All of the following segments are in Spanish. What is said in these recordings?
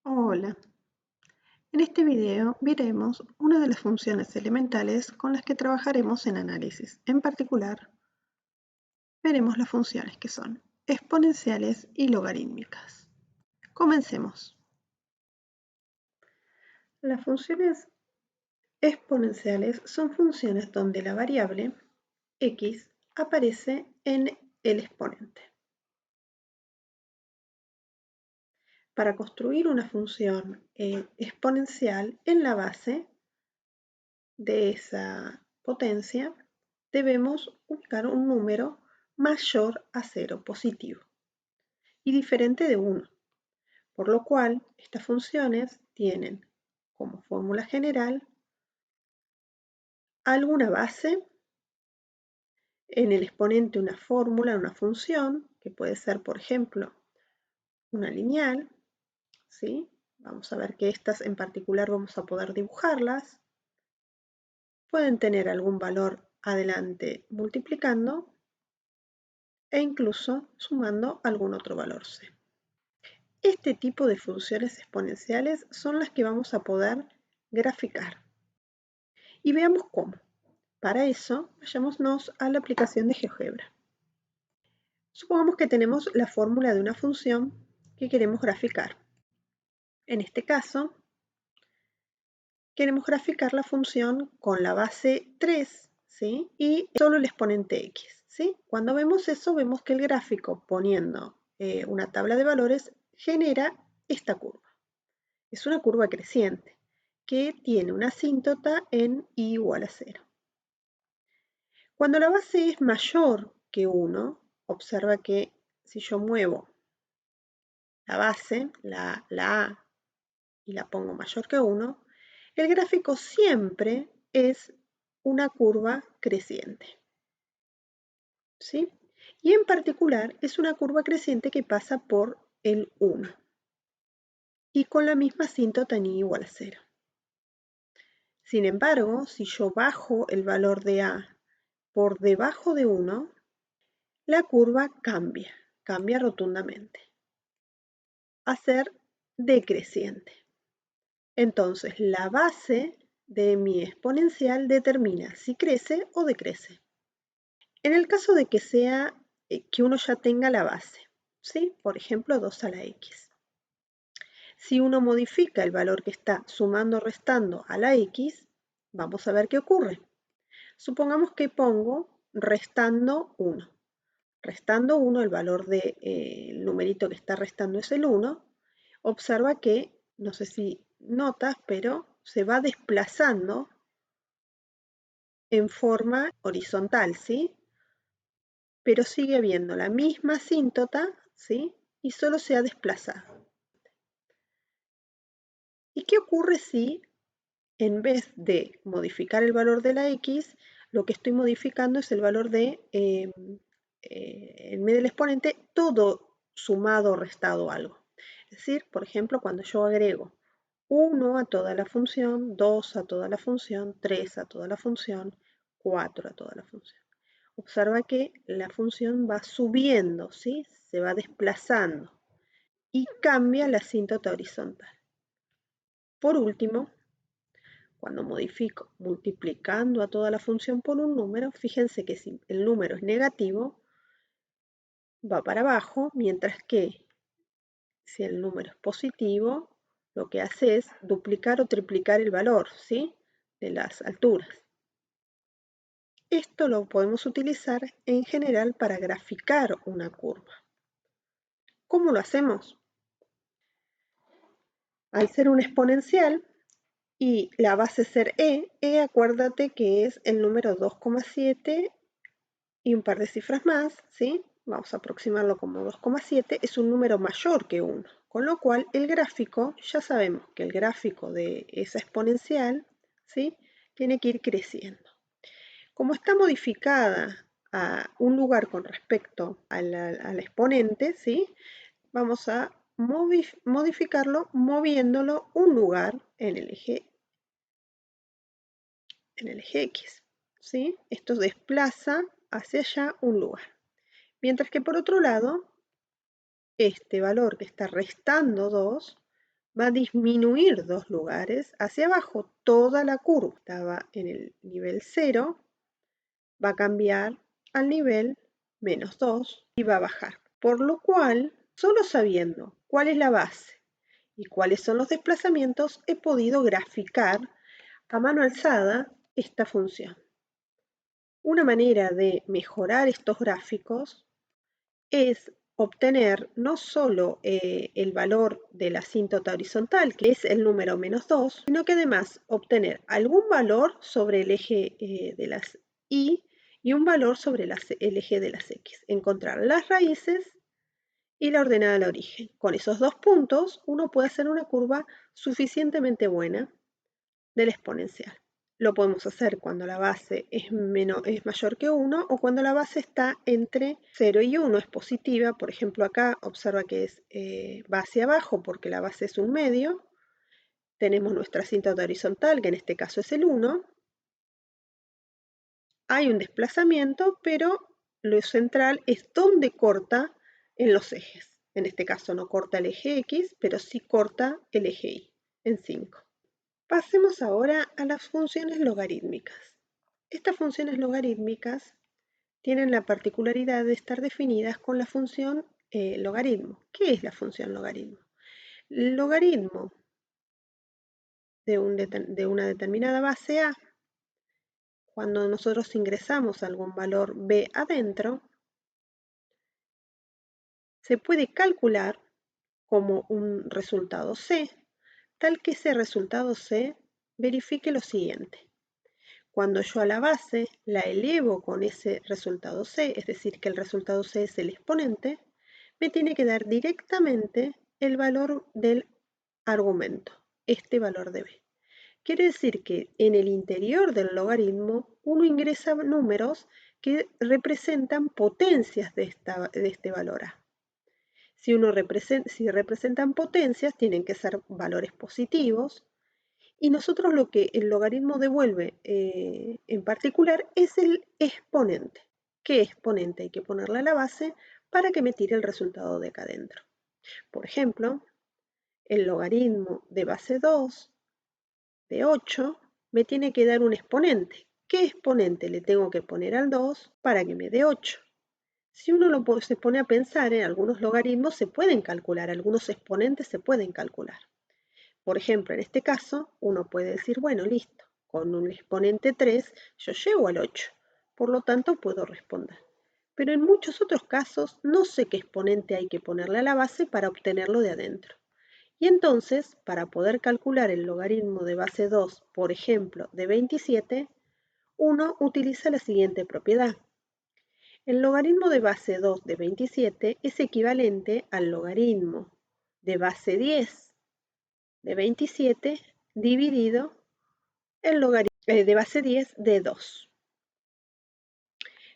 Hola, en este video veremos una de las funciones elementales con las que trabajaremos en análisis. En particular, veremos las funciones que son exponenciales y logarítmicas. Comencemos. Las funciones exponenciales son funciones donde la variable x aparece en el exponente. Para construir una función exponencial en la base de esa potencia, debemos ubicar un número mayor a 0, positivo, y diferente de 1, por lo cual estas funciones tienen como fórmula general alguna base, en el exponente una fórmula, una función, que puede ser, por ejemplo, una lineal, ¿sí? Vamos a ver que estas en particular vamos a poder dibujarlas. Pueden tener algún valor adelante multiplicando e incluso sumando algún otro valor c. Este tipo de funciones exponenciales son las que vamos a poder graficar. Y veamos cómo. Para eso, vayámonos a la aplicación de GeoGebra. Supongamos que tenemos la fórmula de una función que queremos graficar. En este caso, queremos graficar la función con la base 3, ¿sí? Y solo el exponente x, ¿sí? Cuando vemos eso, vemos que el gráfico, poniendo una tabla de valores, genera esta curva. Es una curva creciente que tiene una asíntota en i igual a 0. Cuando la base es mayor que 1, observa que si yo muevo la base, la a, y la pongo mayor que 1, el gráfico siempre es una curva creciente, ¿sí? Y en particular es una curva creciente que pasa por el 1 y con la misma asíntota en i igual a 0. Sin embargo, si yo bajo el valor de a por debajo de 1, la curva cambia rotundamente a ser decreciente. Entonces, la base de mi exponencial determina si crece o decrece. En el caso de que sea que uno ya tenga la base, ¿sí? Por ejemplo, 2 a la x. Si uno modifica el valor que está sumando o restando a la x, vamos a ver qué ocurre. Supongamos que pongo restando 1. Restando 1, el valor del numerito que está restando es el 1. Observa que, no sé si notas, pero se va desplazando en forma horizontal, ¿sí? Pero sigue habiendo la misma asíntota, ¿sí? Y solo se ha desplazado. ¿Y qué ocurre si en vez de modificar el valor de la x, lo que estoy modificando es el valor de, en medio del exponente, todo sumado o restado algo? Es decir, por ejemplo, cuando yo agrego 1 a toda la función, 2 a toda la función, 3 a toda la función, 4 a toda la función. Observa que la función va subiendo, ¿sí? Se va desplazando y cambia la asíntota horizontal. Por último, cuando modifico multiplicando a toda la función por un número, fíjense que si el número es negativo, va para abajo, mientras que si el número es positivo, lo que hace es duplicar o triplicar el valor, ¿sí? De las alturas. Esto lo podemos utilizar en general para graficar una curva. ¿Cómo lo hacemos? Al ser un exponencial y la base ser acuérdate que es el número 2,7 y un par de cifras más, ¿sí? Vamos a aproximarlo como 2,7, es un número mayor que 1, con lo cual el gráfico, ya sabemos que el gráfico de esa exponencial, ¿sí? Tiene que ir creciendo. Como está modificada a un lugar con respecto al exponente, ¿sí? Vamos a modificarlo moviéndolo un lugar en el eje X, ¿sí? Esto desplaza hacia allá un lugar. Mientras que por otro lado, este valor que está restando 2 va a disminuir 2 lugares hacia abajo. Toda la curva estaba en el nivel 0, va a cambiar al nivel -2 y va a bajar. Por lo cual, solo sabiendo cuál es la base y cuáles son los desplazamientos, he podido graficar a mano alzada esta función. Una manera de mejorar estos gráficos es obtener no solo el valor de la asíntota horizontal, que es el número -2, sino que además obtener algún valor sobre el eje de las y un valor sobre el eje de las x. Encontrar las raíces y la ordenada al origen. Con esos 2 puntos uno puede hacer una curva suficientemente buena del exponencial. Lo podemos hacer cuando la base es mayor que 1 o cuando la base está entre 0 y 1, es positiva. Por ejemplo, acá observa que va hacia abajo porque la base es un medio. Tenemos nuestra asíntota horizontal, que en este caso es el 1. Hay un desplazamiento, pero lo central es dónde corta en los ejes. En este caso no corta el eje X, pero sí corta el eje Y en 5. Pasemos ahora a las funciones logarítmicas. Estas funciones logarítmicas tienen la particularidad de estar definidas con la función logaritmo. ¿Qué es la función logaritmo? El logaritmo de una determinada base A, cuando nosotros ingresamos algún valor B adentro, se puede calcular como un resultado C, tal que ese resultado C verifique lo siguiente. Cuando yo a la base la elevo con ese resultado C, es decir, que el resultado C es el exponente, me tiene que dar directamente el valor del argumento, este valor de B. Quiere decir que en el interior del logaritmo uno ingresa números que representan potencias de este valor A. Si representan potencias, tienen que ser valores positivos. Y nosotros lo que el logaritmo devuelve en particular es el exponente. ¿Qué exponente hay que ponerle a la base para que me tire el resultado de acá adentro? Por ejemplo, el logaritmo de base 2 de 8 me tiene que dar un exponente. ¿Qué exponente le tengo que poner al 2 para que me dé 8? Si uno se pone a pensar, en algunos logaritmos se pueden calcular, algunos exponentes se pueden calcular. Por ejemplo, en este caso, uno puede decir, bueno, listo, con un exponente 3 yo llego al 8, por lo tanto puedo responder. Pero en muchos otros casos no sé qué exponente hay que ponerle a la base para obtenerlo de adentro. Y entonces, para poder calcular el logaritmo de base 2, por ejemplo, de 27, uno utiliza la siguiente propiedad. El logaritmo de base 2 de 27 es equivalente al logaritmo de base 10 de 27 dividido el logaritmo de base 10 de 2.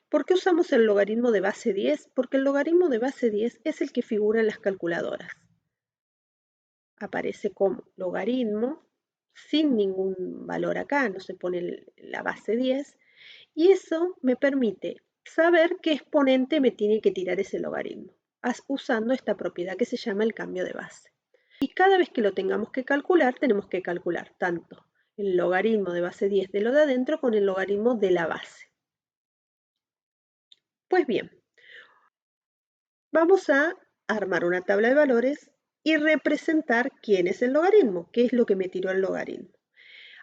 ¿Por qué usamos el logaritmo de base 10? Porque el logaritmo de base 10 es el que figura en las calculadoras. Aparece como logaritmo sin ningún valor acá, no se pone la base 10, y eso me permite saber qué exponente me tiene que tirar ese logaritmo, usando esta propiedad que se llama el cambio de base. Y cada vez que lo tengamos que calcular, tenemos que calcular tanto el logaritmo de base 10 de lo de adentro con el logaritmo de la base. Pues bien, vamos a armar una tabla de valores y representar quién es el logaritmo, qué es lo que me tiró el logaritmo.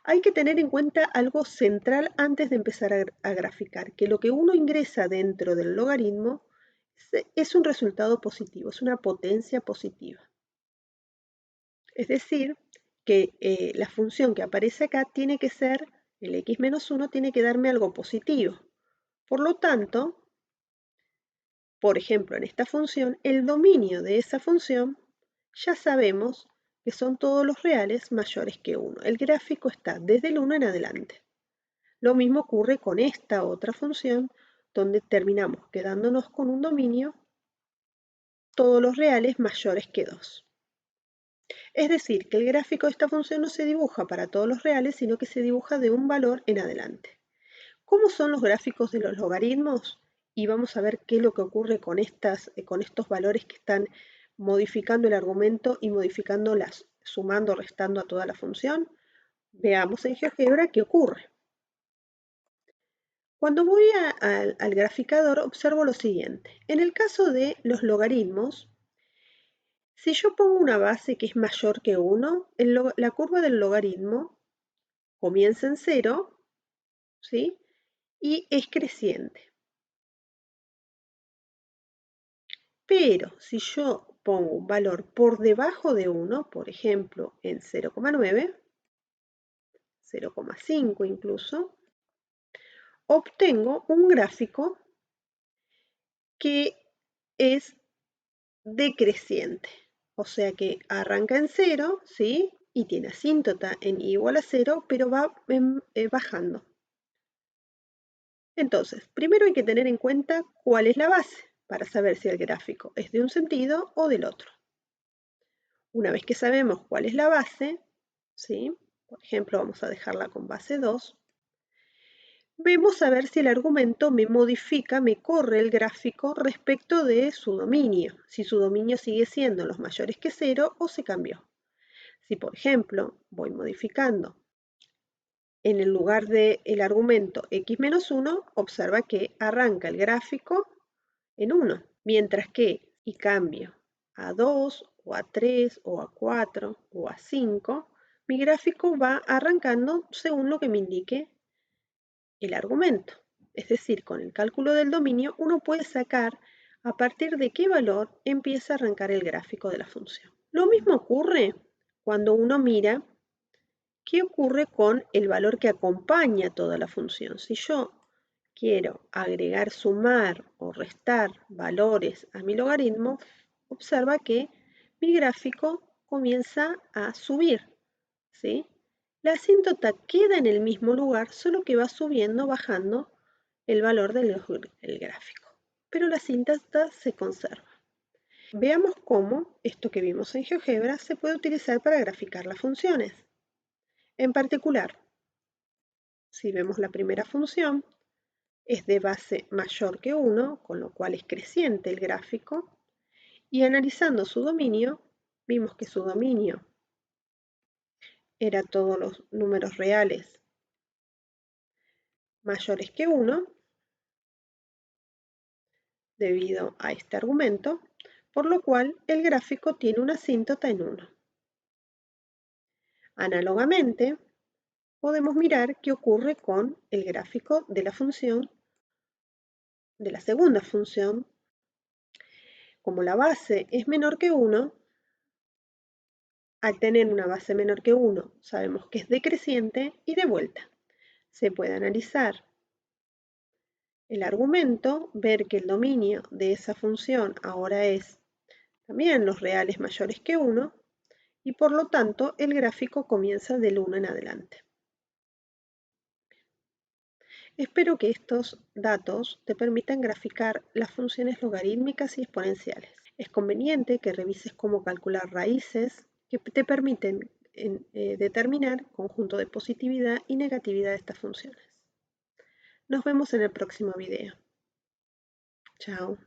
Hay que tener en cuenta algo central antes de empezar a graficar, que lo que uno ingresa dentro del logaritmo es un resultado positivo, es una potencia positiva. Es decir, que la función que aparece acá tiene que ser, el x menos 1 tiene que darme algo positivo. Por lo tanto, por ejemplo, en esta función, el dominio de esa función ya sabemos que son todos los reales mayores que 1. El gráfico está desde el 1 en adelante. Lo mismo ocurre con esta otra función, donde terminamos quedándonos con un dominio todos los reales mayores que 2. Es decir, que el gráfico de esta función no se dibuja para todos los reales, sino que se dibuja de un valor en adelante. ¿Cómo son los gráficos de los logaritmos? Y vamos a ver qué es lo que ocurre con estos valores que están modificando el argumento y modificando sumando o restando a toda la función. Veamos en GeoGebra qué ocurre. Cuando voy al graficador observo lo siguiente. En el caso de los logaritmos, si yo pongo una base que es mayor que 1, la curva del logaritmo comienza en 0, ¿sí? Y es creciente. Pero si yo pongo un valor por debajo de 1, por ejemplo, en 0,9, 0,5 incluso, obtengo un gráfico que es decreciente. O sea que arranca en 0, ¿sí? Y tiene asíntota en igual a 0, pero va bajando. Entonces, primero hay que tener en cuenta cuál es la base para saber si el gráfico es de un sentido o del otro. Una vez que sabemos cuál es la base, ¿sí? Por ejemplo, vamos a dejarla con base 2, vemos a ver si el argumento me modifica, me corre el gráfico respecto de su dominio, si su dominio sigue siendo los mayores que 0 o se cambió. Si, por ejemplo, voy modificando en el lugar del argumento x menos 1, observa que arranca el gráfico en 1, mientras que si cambio a 2 o a 3 o a 4 o a 5, mi gráfico va arrancando según lo que me indique el argumento. Es decir, con el cálculo del dominio uno puede sacar a partir de qué valor empieza a arrancar el gráfico de la función. Lo mismo ocurre cuando uno mira qué ocurre con el valor que acompaña toda la función. Si yo quiero agregar, sumar o restar valores a mi logaritmo, observa que mi gráfico comienza a subir, ¿sí? La asíntota queda en el mismo lugar, solo que va subiendo, bajando el valor del gráfico, pero la asíntota se conserva. Veamos cómo esto que vimos en GeoGebra se puede utilizar para graficar las funciones. En particular, si vemos la primera función, es de base mayor que 1, con lo cual es creciente el gráfico, y analizando su dominio, vimos que su dominio era todos los números reales mayores que 1, debido a este argumento, por lo cual el gráfico tiene una asíntota en 1. Análogamente, podemos mirar qué ocurre con el gráfico de la función, de la segunda función. Como la base es menor que 1, al tener una base menor que 1, sabemos que es decreciente y de vuelta. Se puede analizar el argumento, ver que el dominio de esa función ahora es también los reales mayores que 1 y por lo tanto el gráfico comienza del 1 en adelante. Espero que estos datos te permitan graficar las funciones logarítmicas y exponenciales. Es conveniente que revises cómo calcular raíces que te permiten determinar conjunto de positividad y negatividad de estas funciones. Nos vemos en el próximo video. Chao.